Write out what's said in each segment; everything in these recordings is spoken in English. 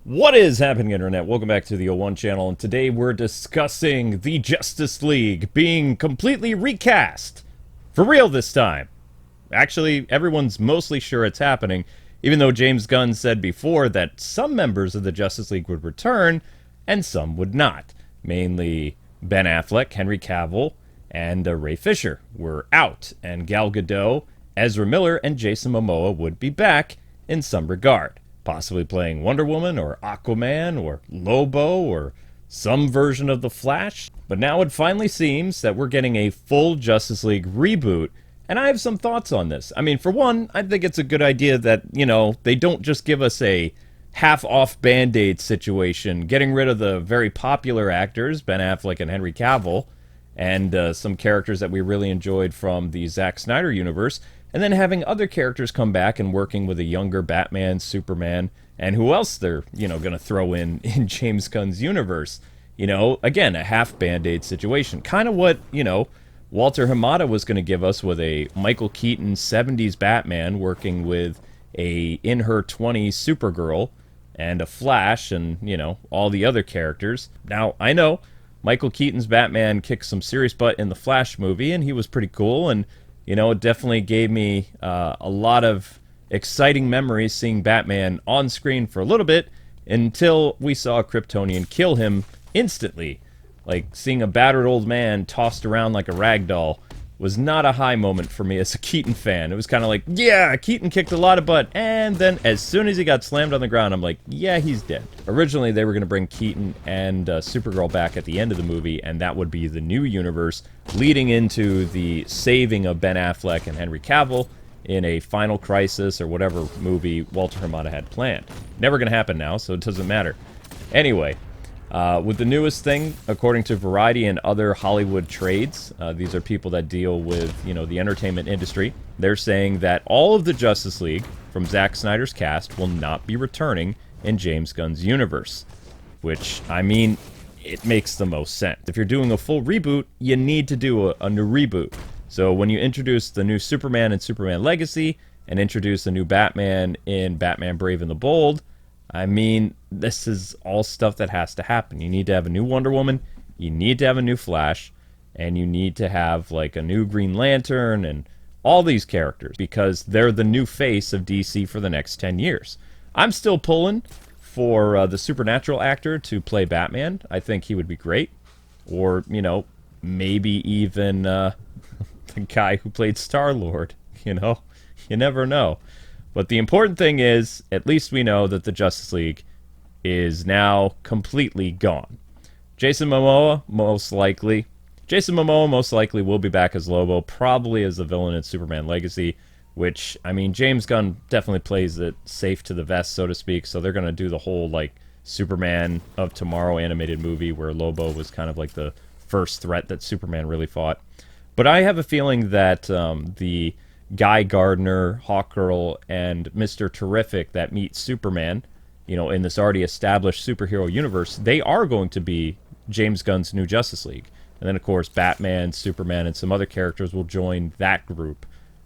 What is happening, Internet? Welcome back to the O1 channel, and today we're discussing the Justice League being completely recast. For real this time. Actually, everyone's mostly sure it's happening, even though James Gunn said before that some members of the Justice League would return, and some would not. Mainly Ben Affleck, Henry Cavill, and Ray Fisher were out, and Gal Gadot, Ezra Miller, and Jason Momoa would be back in some regard. Possibly playing Wonder Woman, or Aquaman, or Lobo, or some version of The Flash. But now it finally seems that we're getting a full Justice League reboot, and I have some thoughts on this. I mean, for one, I think it's a good idea that, they don't just give us a half-off Band-Aid situation, getting rid of the very popular actors, Ben Affleck and Henry Cavill, and some characters that we really enjoyed from the Zack Snyder universe, and then having other characters come back and working with a younger Batman, Superman, and who else they're, going to throw in James Gunn's universe. Again, a half Band-Aid situation. Kind of what, Walter Hamada was going to give us with a Michael Keaton 70s Batman working with a in-her-20s Supergirl and a Flash and, all the other characters. Now, I know Michael Keaton's Batman kicked some serious butt in the Flash movie, and he was pretty cool, and it definitely gave me a lot of exciting memories seeing Batman on screen for a little bit until we saw a Kryptonian kill him instantly. Like, seeing a battered old man tossed around like a rag doll was not a high moment for me as a Keaton fan. It was kind of like, yeah, Keaton kicked a lot of butt, and then as soon as he got slammed on the ground, I'm like, yeah, he's dead. Originally, they were going to bring Keaton and Supergirl back at the end of the movie, and that would be the new universe, leading into the saving of Ben Affleck and Henry Cavill in a Final Crisis or whatever movie Walter Hamada had planned. Never going to happen now, so it doesn't matter. Anyway, with the newest thing, according to Variety and other Hollywood trades, these are people that deal with, the entertainment industry, they're saying that all of the Justice League from Zack Snyder's cast will not be returning in James Gunn's universe. Which, I mean, it makes the most sense. If you're doing a full reboot, you need to do a new reboot. So when you introduce the new Superman in Superman Legacy, and introduce a new Batman in Batman Brave and the Bold, I mean, this is all stuff that has to happen. You need to have a new Wonder Woman, you need to have a new Flash, and you need to have, like, a new Green Lantern, and all these characters, because they're the new face of DC for the next 10 years. I'm still pulling for the supernatural actor to play Batman. I think he would be great. Or, maybe even the guy who played Star-Lord, You never know. But the important thing is, at least we know that the Justice League is now completely gone. Jason Momoa most likely will be back as Lobo, probably as the villain in Superman Legacy, which, I mean, James Gunn definitely plays it safe to the vest, so to speak, so they're going to do the whole, like, Superman of Tomorrow animated movie where Lobo was kind of like the first threat that Superman really fought. But I have a feeling that the Guy Gardner, Hawkgirl, and Mr. Terrific that meet Superman, in this already established superhero universe, they are going to be James Gunn's new Justice League. And then, of course, Batman, Superman, and some other characters will join that group.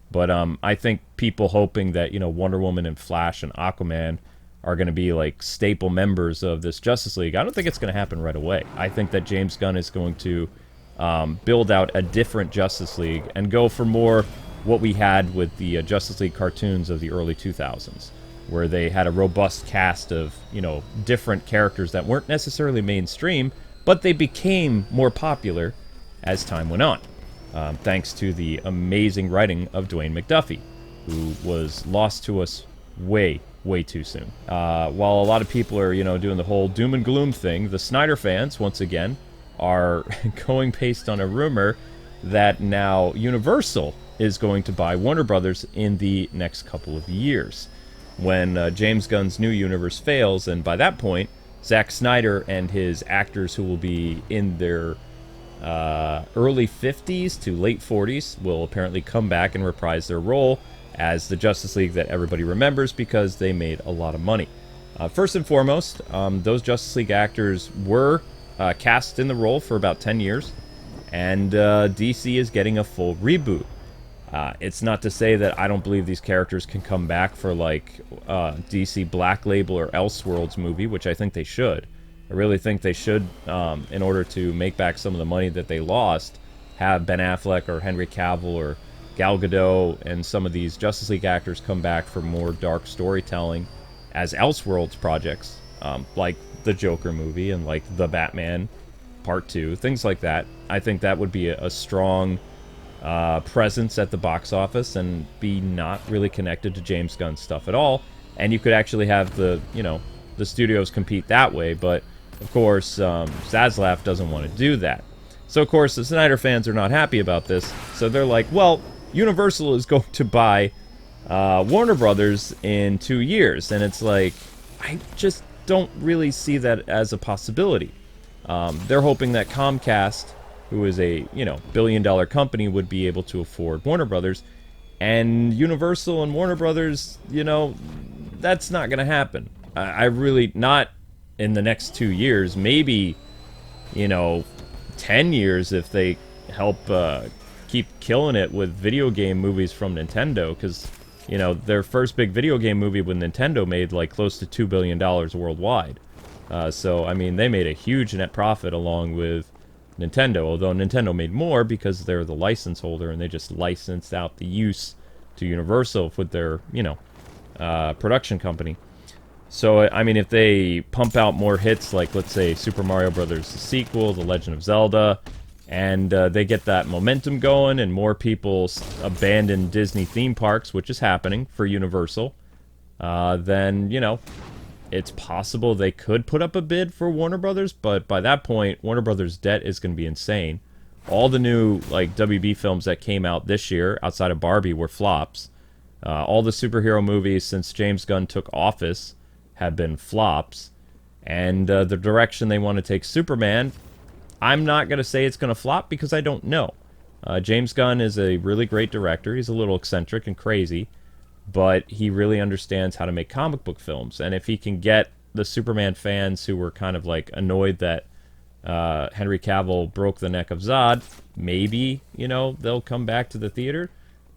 But I think people hoping that, Wonder Woman and Flash and Aquaman are going to be, like, staple members of this Justice League, I don't think it's going to happen right away. I think that James Gunn is going to build out a different Justice League and go for more what we had with the Justice League cartoons of the early 2000s, where they had a robust cast of, different characters that weren't necessarily mainstream, but they became more popular as time went on, thanks to the amazing writing of Dwayne McDuffie, who was lost to us way too soon. While a lot of people are, doing the whole doom and gloom thing, the Snyder fans, once again, are going based on a rumor that now Universal is going to buy Warner Brothers in the next couple of years when James Gunn's new universe fails, and by that point, Zack Snyder and his actors who will be in their early 50s to late 40s will apparently come back and reprise their role as the Justice League that everybody remembers because they made a lot of money. First and foremost, those Justice League actors were cast in the role for about 10 years, and DC is getting a full reboot. It's not to say that I don't believe these characters can come back for like DC Black Label or Elseworlds movie, which I think they should. I really think they should, in order to make back some of the money that they lost, have Ben Affleck or Henry Cavill or Gal Gadot and some of these Justice League actors come back for more dark storytelling as Elseworlds projects, like the Joker movie and like the Batman Part 2, things like that. I think that would be a strong presence at the box office and be not really connected to James Gunn stuff at all. And you could actually have the studios compete that way, but of course, Zaslav doesn't want to do that. So, of course, the Snyder fans are not happy about this. So they're like, well, Universal is going to buy Warner Brothers in 2 years. And it's like, I just don't really see that as a possibility. They're hoping that Comcast, who is a, billion-dollar company, would be able to afford Warner Brothers. And Universal and Warner Brothers, that's not going to happen. I really, not in the next 2 years, maybe, 10 years if they help keep killing it with video game movies from Nintendo, because, their first big video game movie with Nintendo made like close to $2 billion worldwide. So, I mean, they made a huge net profit along with Nintendo, although Nintendo made more because they're the license holder and they just licensed out the use to Universal with their, production company. So, I mean, if they pump out more hits, like, let's say, Super Mario Brothers, the sequel, The Legend of Zelda, and they get that momentum going, and more people abandon Disney theme parks, which is happening for Universal, then, it's possible they could put up a bid for Warner Brothers, but by that point, Warner Brothers' debt is going to be insane. All the new, like, WB films that came out this year, outside of Barbie, were flops. All the superhero movies since James Gunn took office have been flops, and the direction they want to take Superman, I'm not going to say it's going to flop because I don't know. James Gunn is a really great director. He's a little eccentric and crazy, but he really understands how to make comic book films, and if he can get the Superman fans who were kind of like annoyed that Henry Cavill broke the neck of Zod, maybe, they'll come back to the theater.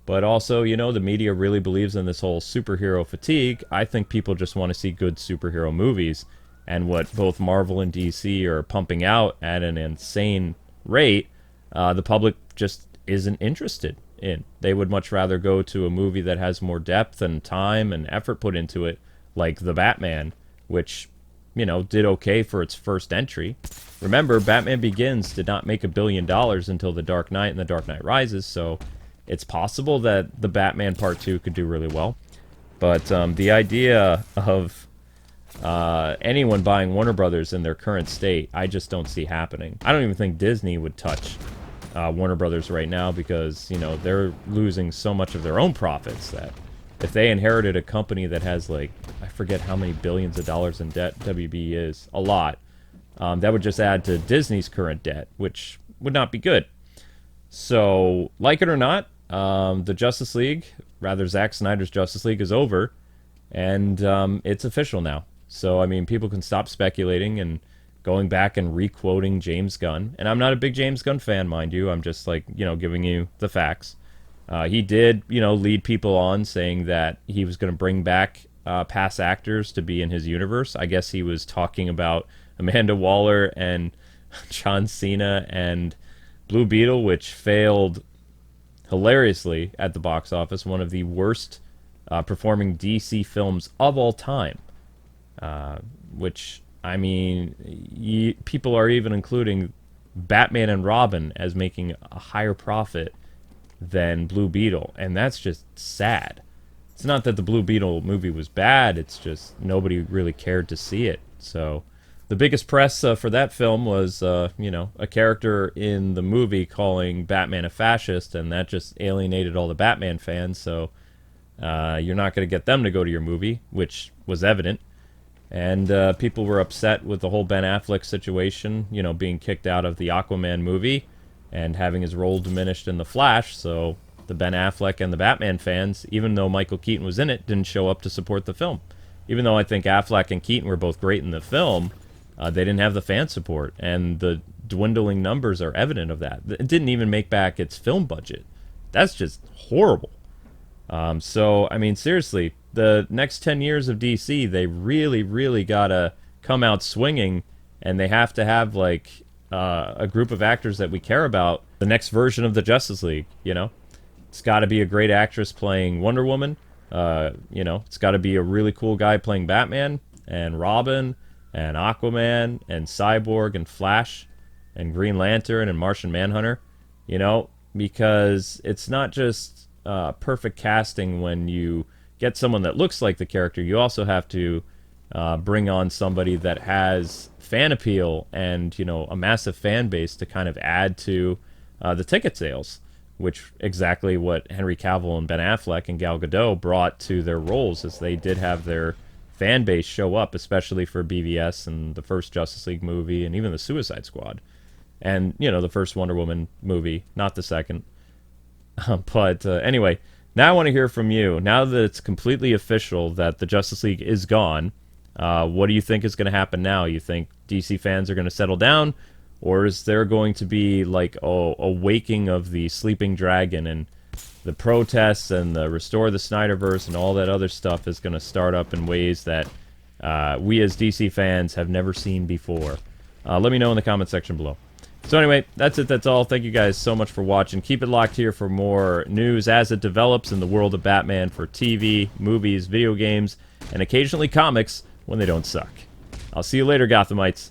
But also, the media really believes in this whole superhero fatigue. I think people just want to see good superhero movies. And what both Marvel and DC are pumping out at an insane rate, the public just isn't interested in. They would much rather go to a movie that has more depth and time and effort put into it, like The Batman, which, did okay for its first entry. Remember, Batman Begins did not make $1 billion until The Dark Knight and The Dark Knight Rises, so it's possible that the Batman Part 2 could do really well. But the idea of anyone buying Warner Brothers in their current state, I just don't see happening. I don't even think Disney would touch Warner Brothers right now because, they're losing so much of their own profits that if they inherited a company that has, like, I forget how many billions of dollars in debt WB is, a lot, that would just add to Disney's current debt, which would not be good. So, like it or not, the Justice League, rather Zack Snyder's Justice League, is over, and it's official now. So, I mean, people can stop speculating and going back and re-quoting James Gunn. And I'm not a big James Gunn fan, mind you. I'm just, like, giving you the facts. He did, lead people on saying that he was going to bring back past actors to be in his universe. I guess he was talking about Amanda Waller and John Cena and Blue Beetle, which failed hilariously at the box office, one of the worst performing DC films of all time. Which, I mean, people are even including Batman and Robin as making a higher profit than Blue Beetle, and that's just sad. It's not that the Blue Beetle movie was bad, it's just nobody really cared to see it. So the biggest press for that film was, a character in the movie calling Batman a fascist, and that just alienated all the Batman fans, so you're not going to get them to go to your movie, which was evident. And people were upset with the whole Ben Affleck situation, being kicked out of the Aquaman movie and having his role diminished in The Flash, so the Ben Affleck and the Batman fans, even though Michael Keaton was in it, didn't show up to support the film. Even though I think Affleck and Keaton were both great in the film, they didn't have the fan support, and the dwindling numbers are evident of that. It didn't even make back its film budget. That's just horrible. So, I mean, seriously, the next 10 years of DC, they really, really gotta come out swinging, and they have to have, like, a group of actors that we care about. The next version of the Justice League, you know? It's gotta be a great actress playing Wonder Woman. You know, it's gotta be a really cool guy playing Batman, and Robin, and Aquaman, and Cyborg, and Flash, and Green Lantern, and Martian Manhunter. You know? Because it's not just perfect casting when you get someone that looks like the character. You also have to bring on somebody that has fan appeal and, you know, a massive fan base to kind of add to the ticket sales, which exactly what Henry Cavill and Ben Affleck and Gal Gadot brought to their roles, as they did have their fan base show up, especially for BVS and the first Justice League movie and even the Suicide Squad. And, you know, the first Wonder Woman movie, not the second. But anyway, now I want to hear from you. Now that it's completely official that the Justice League is gone, what do you think is going to happen now? You think DC fans are going to settle down? Or is there going to be, like, a waking of the sleeping dragon, and the protests and the restore the Snyderverse and all that other stuff is going to start up in ways that we as DC fans have never seen before? Let me know in the comment section below. So anyway, that's it. That's all. Thank you guys so much for watching. Keep it locked here for more news as it develops in the world of Batman for TV, movies, video games, and occasionally comics when they don't suck. I'll see you later, Gothamites.